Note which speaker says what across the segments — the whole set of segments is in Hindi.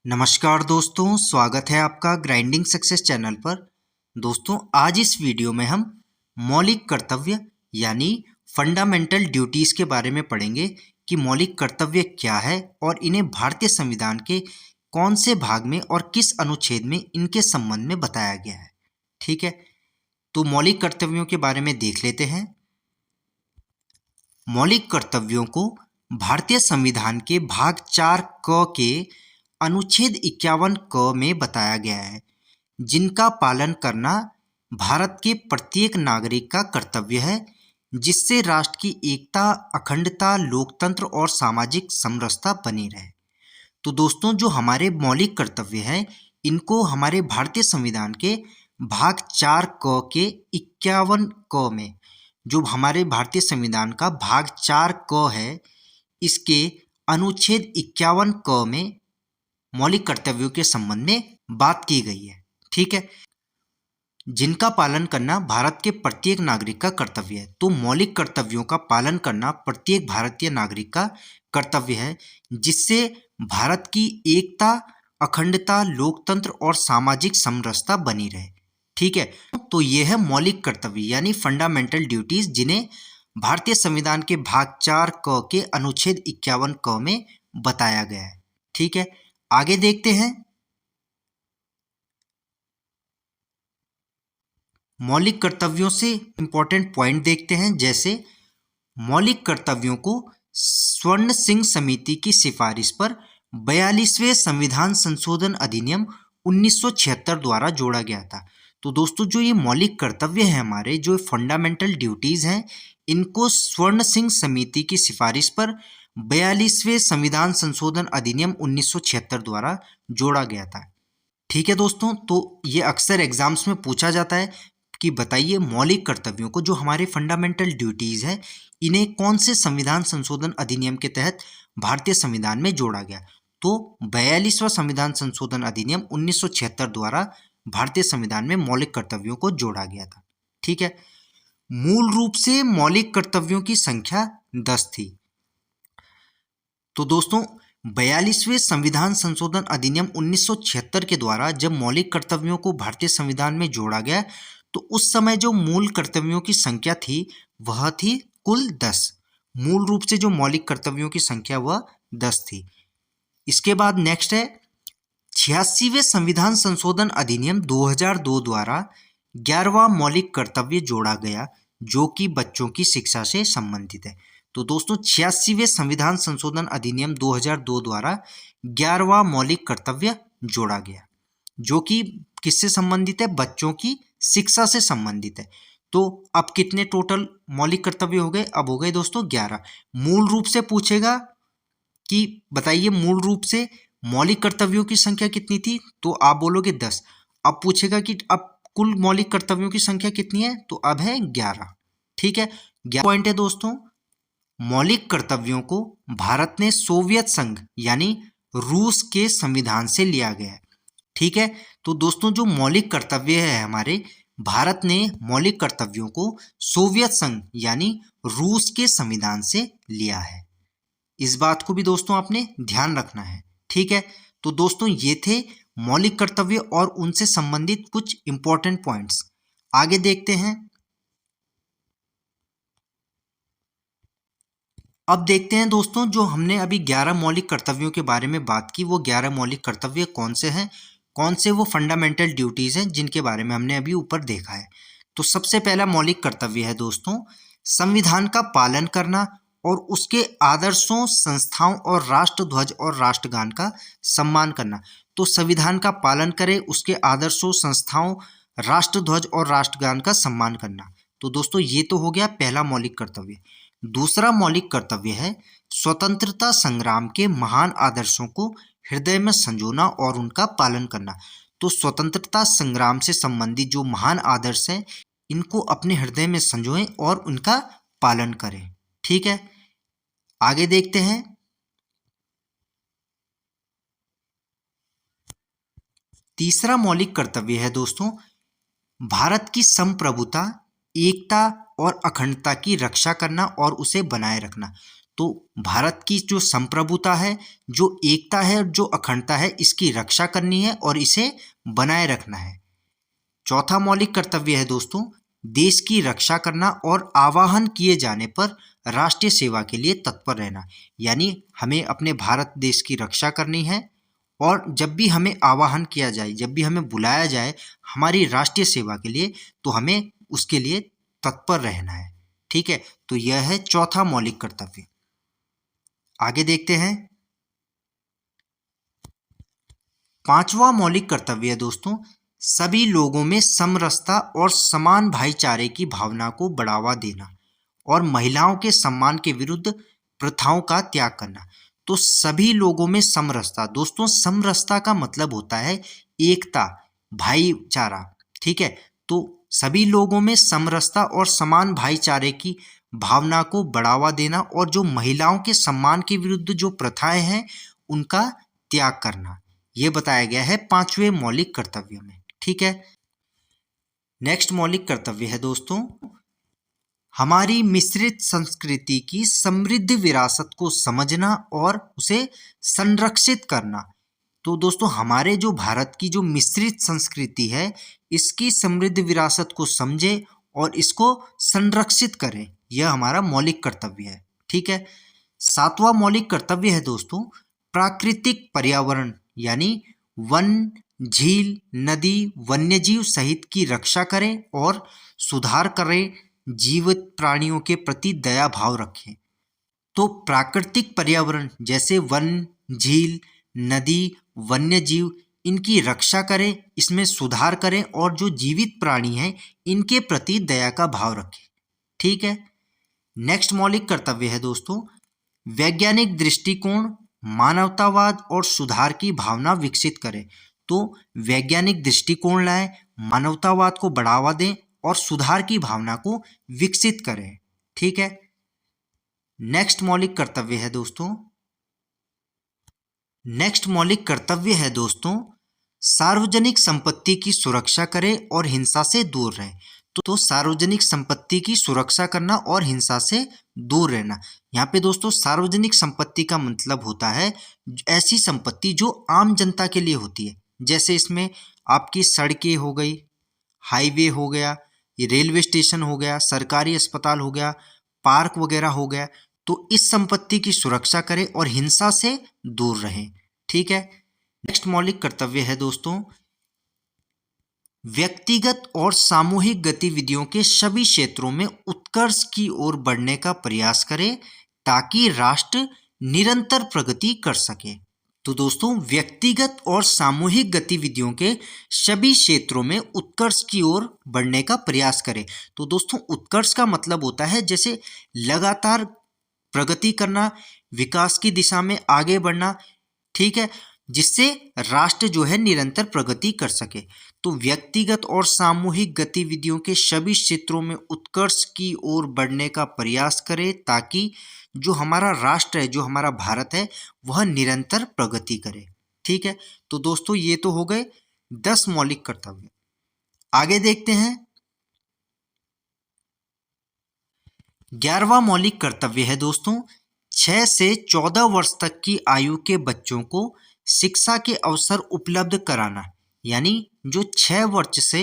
Speaker 1: नमस्कार दोस्तों, स्वागत है आपका ग्राइंडिंग सक्सेस चैनल पर। दोस्तों, आज इस वीडियो में हम मौलिक कर्तव्य यानी फंडामेंटल ड्यूटीज़ के बारे में पढ़ेंगे कि मौलिक कर्तव्य क्या है और इन्हें भारतीय संविधान के कौन से भाग में और किस अनुच्छेद में इनके संबंध में बताया गया है। ठीक है, तो मौलिक कर्तव्यों के बारे में देख लेते हैं। मौलिक कर्तव्यों को भारतीय संविधान के भाग 4 क के अनुच्छेद 51 क में बताया गया है, जिनका पालन करना भारत के प्रत्येक नागरिक का कर्तव्य है, जिससे राष्ट्र की एकता, अखंडता, लोकतंत्र और सामाजिक समरसता बनी रहे। तो दोस्तों, जो हमारे मौलिक कर्तव्य हैं, इनको हमारे भारतीय संविधान के भाग 4 क के 51 क में, जो हमारे भारतीय संविधान का भाग 4 क है, इसके अनुच्छेद 51 क में मौलिक कर्तव्यों के संबंध में बात की गई है। ठीक है, जिनका पालन करना भारत के प्रत्येक नागरिक का कर्तव्य है। तो मौलिक कर्तव्यों का पालन करना प्रत्येक भारतीय नागरिक का कर्तव्य है, जिससे भारत की एकता, अखंडता, लोकतंत्र और सामाजिक समरसता बनी रहे। ठीक है, तो ये है मौलिक कर्तव्य यानी फंडामेंटल ड्यूटीज, जिन्हें भारतीय संविधान के भाग 4 क के अनुच्छेद 51 क में बताया गया है। ठीक है, आगे देखते हैं। मौलिक कर्तव्यों से इंपॉर्टेंट पॉइंट देखते हैं, जैसे मौलिक कर्तव्यों को स्वर्ण सिंह समिति की सिफारिश पर 42वें संविधान संशोधन अधिनियम 1976 द्वारा जोड़ा गया था। तो दोस्तों, जो ये मौलिक कर्तव्य है हमारे, जो फंडामेंटल ड्यूटीज हैं, इनको स्वर्ण सिंह समिति की सिफारिश पर 42वें संविधान संशोधन अधिनियम 1976 द्वारा जोड़ा गया था। ठीक है दोस्तों, तो ये अक्सर एग्जाम्स में पूछा जाता है कि बताइए मौलिक कर्तव्यों को, जो हमारे फंडामेंटल ड्यूटीज़ हैं, इन्हें कौन से संविधान संशोधन अधिनियम के तहत भारतीय संविधान में जोड़ा गया। तो 42वां संविधान संशोधन अधिनियम 1976 द्वारा भारतीय संविधान में मौलिक कर्तव्यों को जोड़ा गया था। ठीक है, मूल रूप से मौलिक कर्तव्यों की संख्या 10 थी। तो दोस्तों, 42वें संविधान संशोधन अधिनियम 1976 के द्वारा जब मौलिक कर्तव्यों को भारतीय संविधान में जोड़ा गया, तो उस समय जो मूल कर्तव्यों की संख्या थी वह थी कुल 10। मूल रूप से जो मौलिक कर्तव्यों की संख्या वह 10 थी। इसके बाद नेक्स्ट है 86वें संविधान संशोधन अधिनियम 2002 द्वारा 11वां मौलिक कर्तव्य जोड़ा गया, जो कि बच्चों की शिक्षा से संबंधित है। तो दोस्तों, 86वें संविधान संशोधन अधिनियम 2002 द्वारा 11वां मौलिक कर्तव्य जोड़ा गया, जो कि किससे संबंधित है? बच्चों की शिक्षा से संबंधित है। तो अब कितने टोटल मौलिक कर्तव्य हो गए? अब हो गए दोस्तों 11। मूल रूप से पूछेगा कि बताइए मूल रूप से मौलिक कर्तव्यों की संख्या कितनी थी, तो आप बोलोगे 10। अब पूछेगा कि अब कुल मौलिक कर्तव्यों की संख्या कितनी है, तो अब है 11। ठीक है, 11 पॉइंट है दोस्तों। मौलिक कर्तव्यों को भारत ने सोवियत संघ यानी रूस के संविधान से लिया गया है। ठीक है, तो दोस्तों, जो मौलिक कर्तव्य है हमारे, भारत ने मौलिक कर्तव्यों को सोवियत संघ यानी रूस के संविधान से लिया है। इस बात को भी दोस्तों आपने ध्यान रखना है। ठीक है, तो दोस्तों, ये थे मौलिक कर्तव्य और उनसे संबंधित कुछ इंपॉर्टेंट पॉइंट्स। आगे देखते हैं। अब देखते हैं दोस्तों, जो हमने अभी 11 मौलिक कर्तव्यों के बारे में बात की, वो 11 मौलिक कर्तव्य कौन से हैं, कौन से वो फंडामेंटल ड्यूटीज़ हैं जिनके बारे में हमने अभी ऊपर देखा है। तो सबसे पहला मौलिक कर्तव्य है दोस्तों, संविधान का पालन करना और उसके आदर्शों, संस्थाओं और राष्ट्रध्वज और राष्ट्रगान का सम्मान करना। तो संविधान का पालन करें, उसके आदर्शों, संस्थाओं, राष्ट्रध्वज और राष्ट्रगान का सम्मान करना। तो दोस्तों, ये तो हो गया पहला मौलिक कर्तव्य। दूसरा मौलिक कर्तव्य है स्वतंत्रता संग्राम के महान आदर्शों को हृदय में संजोना और उनका पालन करना। तो स्वतंत्रता संग्राम से संबंधित जो महान आदर्श हैं, इनको अपने हृदय में संजोएं और उनका पालन करें। ठीक है, आगे देखते हैं। तीसरा मौलिक कर्तव्य है दोस्तों, भारत की संप्रभुता, एकता और अखंडता की रक्षा करना और उसे बनाए रखना। तो भारत की जो संप्रभुता है, जो एकता है और जो अखंडता है, इसकी रक्षा करनी है और इसे बनाए रखना है। चौथा मौलिक कर्तव्य है दोस्तों, देश की रक्षा करना और आवाहन किए जाने पर राष्ट्रीय सेवा के लिए तत्पर रहना। यानी हमें अपने भारत देश की रक्षा करनी है और जब भी हमें आवाहन किया जाए, जब भी हमें बुलाया जाए हमारी राष्ट्रीय सेवा के लिए, तो हमें उसके लिए तत्पर रहना है। ठीक है, तो यह है चौथा मौलिक कर्तव्य। आगे देखते हैं। पांचवा मौलिक कर्तव्य है दोस्तों, सभी लोगों में समरसता और समान भाईचारे की भावना को बढ़ावा देना और महिलाओं के सम्मान के विरुद्ध प्रथाओं का त्याग करना। तो सभी लोगों में समरसता, दोस्तों समरसता का मतलब होता है एकता, भाईचारा। ठीक है, तो सभी लोगों में समरसता और समान भाईचारे की भावना को बढ़ावा देना और जो महिलाओं के सम्मान के विरुद्ध जो प्रथाएं हैं उनका त्याग करना, ये बताया गया है पांचवें मौलिक कर्तव्य में। ठीक है, नेक्स्ट मौलिक कर्तव्य है दोस्तों, हमारी मिश्रित संस्कृति की समृद्ध विरासत को समझना और उसे संरक्षित करना। तो दोस्तों हमारे जो भारत की जो मिश्रित संस्कृति है, इसकी समृद्ध विरासत को समझे और इसको संरक्षित करें, यह हमारा मौलिक कर्तव्य है। ठीक है, सातवां मौलिक कर्तव्य है दोस्तों, प्राकृतिक पर्यावरण यानी वन, झील, नदी, वन्यजीव सहित की रक्षा करें और सुधार करें, जीवित प्राणियों के प्रति दया भाव रखें। तो प्राकृतिक पर्यावरण जैसे वन, झील, नदी, वन्यजीव, इनकी रक्षा करें, इसमें सुधार करें और जो जीवित प्राणी हैं इनके प्रति दया का भाव रखें। ठीक है, नेक्स्ट मौलिक कर्तव्य है दोस्तों, वैज्ञानिक दृष्टिकोण, मानवतावाद और सुधार की भावना विकसित करें। तो वैज्ञानिक दृष्टिकोण लाएं, मानवतावाद को बढ़ावा दें और सुधार की भावना को विकसित करें। ठीक है, नेक्स्ट मौलिक कर्तव्य है दोस्तों, सार्वजनिक संपत्ति की सुरक्षा करें और हिंसा से दूर रहें। तो सार्वजनिक संपत्ति की सुरक्षा करना और हिंसा से दूर रहना। यहाँ पे दोस्तों सार्वजनिक संपत्ति का मतलब होता है ऐसी संपत्ति जो आम जनता के लिए होती है, जैसे इसमें आपकी सड़कें हो गई, हाईवे हो गया, ये रेलवे स्टेशन हो गया, सरकारी अस्पताल हो गया, पार्क वगैरह हो गया। तो इस संपत्ति की सुरक्षा करें और हिंसा से दूर रहें। ठीक है, नेक्स्ट मौलिक कर्तव्य है दोस्तों, व्यक्तिगत और सामूहिक गतिविधियों के सभी क्षेत्रों में उत्कर्ष की ओर बढ़ने का प्रयास करें ताकि राष्ट्र निरंतर प्रगति कर सके। तो दोस्तों व्यक्तिगत और सामूहिक गतिविधियों के सभी क्षेत्रों में उत्कर्ष की ओर बढ़ने का प्रयास करें। तो दोस्तों उत्कर्ष का मतलब होता है जैसे लगातार प्रगति करना, विकास की दिशा में आगे बढ़ना। ठीक है, जिससे राष्ट्र जो है निरंतर प्रगति कर सके। तो व्यक्तिगत और सामूहिक गतिविधियों के सभी क्षेत्रों में उत्कर्ष की ओर बढ़ने का प्रयास करें ताकि जो हमारा राष्ट्र है, जो हमारा भारत है, वह निरंतर प्रगति करे। ठीक है, तो दोस्तों ये तो हो गए 10 मौलिक कर्तव्य। आगे देखते हैं 11वां मौलिक कर्तव्य है दोस्तों, 6 से 14 वर्ष तक की आयु के बच्चों को शिक्षा के अवसर उपलब्ध कराना। यानी जो 6 वर्ष से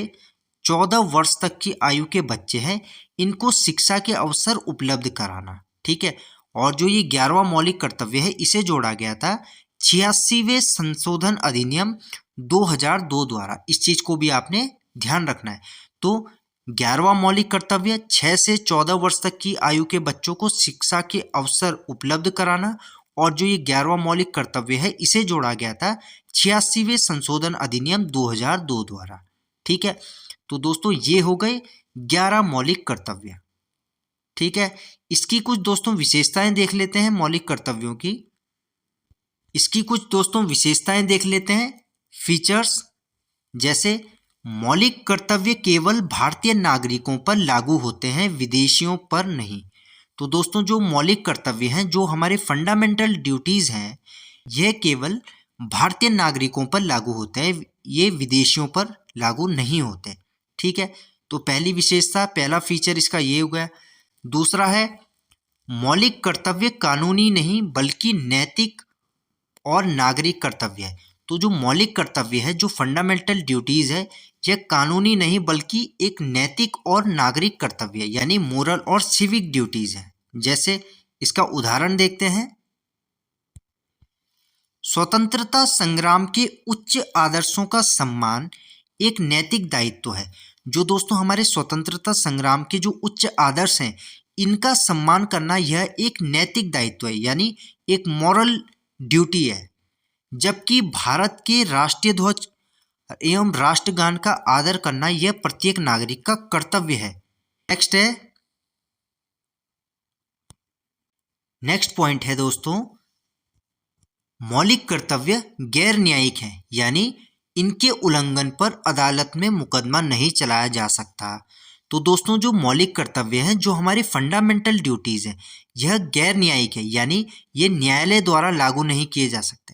Speaker 1: 14 वर्ष तक की आयु के बच्चे हैं इनको शिक्षा के अवसर उपलब्ध कराना। ठीक है, और जो ये 11वां मौलिक कर्तव्य है इसे जोड़ा गया था 86वें संशोधन अधिनियम 2002 द्वारा। इस चीज को भी आपने ध्यान रखना है। तो 11वां मौलिक कर्तव्य 6 से 14 वर्ष तक की आयु के बच्चों को शिक्षा के अवसर उपलब्ध कराना, और जो ये 11वां मौलिक कर्तव्य है इसे जोड़ा गया था 86वें संशोधन अधिनियम 2002 द्वारा। ठीक है, तो दोस्तों ये हो गए 11 मौलिक कर्तव्य। ठीक है, इसकी कुछ दोस्तों विशेषताएं देख लेते हैं मौलिक कर्तव्यों की। इसकी कुछ दोस्तों विशेषताएं देख लेते हैं, फीचर्स। जैसे मौलिक कर्तव्य केवल भारतीय नागरिकों पर लागू होते हैं, विदेशियों पर नहीं। तो दोस्तों जो मौलिक कर्तव्य हैं, जो हमारे फंडामेंटल ड्यूटीज हैं, यह केवल भारतीय नागरिकों पर लागू होते हैं, ये विदेशियों पर लागू नहीं होते। ठीक है, तो पहली विशेषता, पहला फीचर इसका ये हो गया। दूसरा है मौलिक कर्तव्य कानूनी नहीं बल्कि नैतिक और नागरिक कर्तव्य है। तो जो मौलिक कर्तव्य है, जो फंडामेंटल ड्यूटीज है, यह कानूनी नहीं बल्कि एक नैतिक और नागरिक कर्तव्य है, यानी मोरल और सिविक ड्यूटीज है। जैसे इसका उदाहरण देखते हैं। स्वतंत्रता संग्राम के उच्च आदर्शों का सम्मान एक नैतिक दायित्व है। जो दोस्तों हमारे स्वतंत्रता संग्राम के जो उच्च आदर्श हैं, इनका सम्मान करना यह एक नैतिक दायित्व है, यानी एक मॉरल ड्यूटी है। जबकि भारत के राष्ट्रीय ध्वज एवं राष्ट्रगान का आदर करना यह प्रत्येक नागरिक का कर्तव्य है। नेक्स्ट पॉइंट है दोस्तों, मौलिक कर्तव्य गैर न्यायिक हैं, यानी इनके उल्लंघन पर अदालत में मुकदमा नहीं चलाया जा सकता। तो दोस्तों जो मौलिक कर्तव्य हैं, जो हमारी फंडामेंटल ड्यूटीज हैं, यह गैर न्यायिक है, यानी ये न्यायालय द्वारा लागू नहीं किए जा सकते,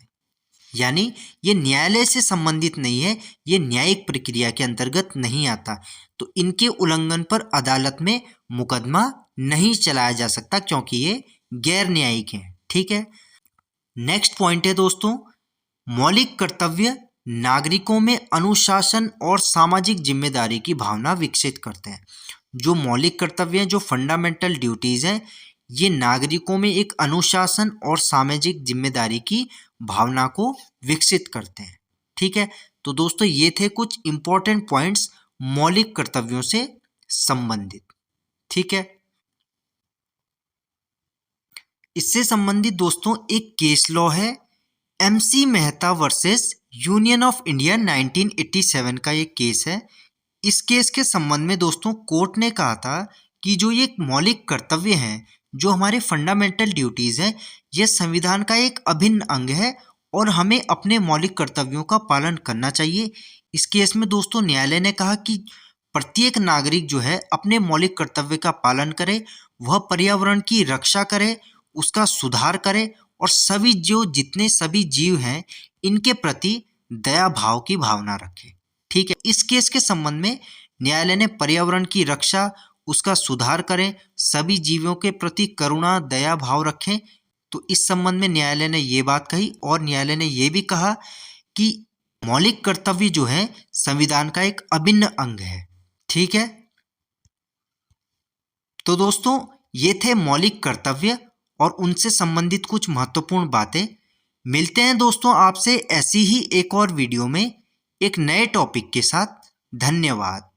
Speaker 1: यानी ये न्यायालय से संबंधित नहीं है, ये न्यायिक प्रक्रिया के अंतर्गत नहीं आता। तो इनके उल्लंघन पर अदालत में मुकदमा नहीं चलाया जा सकता क्योंकि ये गैर न्यायिक है। ठीक है। नेक्स्ट पॉइंट है दोस्तों, मौलिक कर्तव्य नागरिकों में अनुशासन और सामाजिक जिम्मेदारी की भावना विकसित करते हैं। जो मौलिक कर्तव्य हैं, जो फंडामेंटल ड्यूटीज हैं, ये नागरिकों में एक अनुशासन और सामाजिक जिम्मेदारी की भावना को विकसित करते हैं। ठीक है। तो दोस्तों ये थे कुछ इंपॉर्टेंट पॉइंट्स मौलिक कर्तव्यों से संबंधित। ठीक है। इससे संबंधित दोस्तों एक केस लॉ है, MC Mehta versus union of India 1987 का ये केस है। इस केस के संबंध में दोस्तों कोर्ट ने कहा था कि जो ये मौलिक कर्तव्य हैं, जो हमारे फंडामेंटल ड्यूटीज हैं, यह संविधान का एक अभिन्न अंग है और हमें अपने मौलिक कर्तव्यों का पालन करना चाहिए। इस केस में दोस्तों न्यायालय ने कहा कि प्रत्येक नागरिक जो है अपने मौलिक कर्तव्य का पालन करे, वह पर्यावरण की रक्षा करे, उसका सुधार करे और जितने सभी जीव हैं इनके प्रति दया भाव की भावना रखे। ठीक है। इस केस के संबंध में न्यायालय ने पर्यावरण की रक्षा, उसका सुधार करें, सभी जीवों के प्रति करुणा दया भाव रखें। तो इस संबंध में न्यायालय ने ये बात कही और न्यायालय ने यह भी कहा कि मौलिक कर्तव्य जो है संविधान का एक अभिन्न अंग है। ठीक है। तो दोस्तों ये थे मौलिक कर्तव्य और उनसे संबंधित कुछ महत्वपूर्ण बातें। मिलते हैं दोस्तों आपसे ऐसी ही एक और वीडियो में एक नए टॉपिक के साथ। धन्यवाद।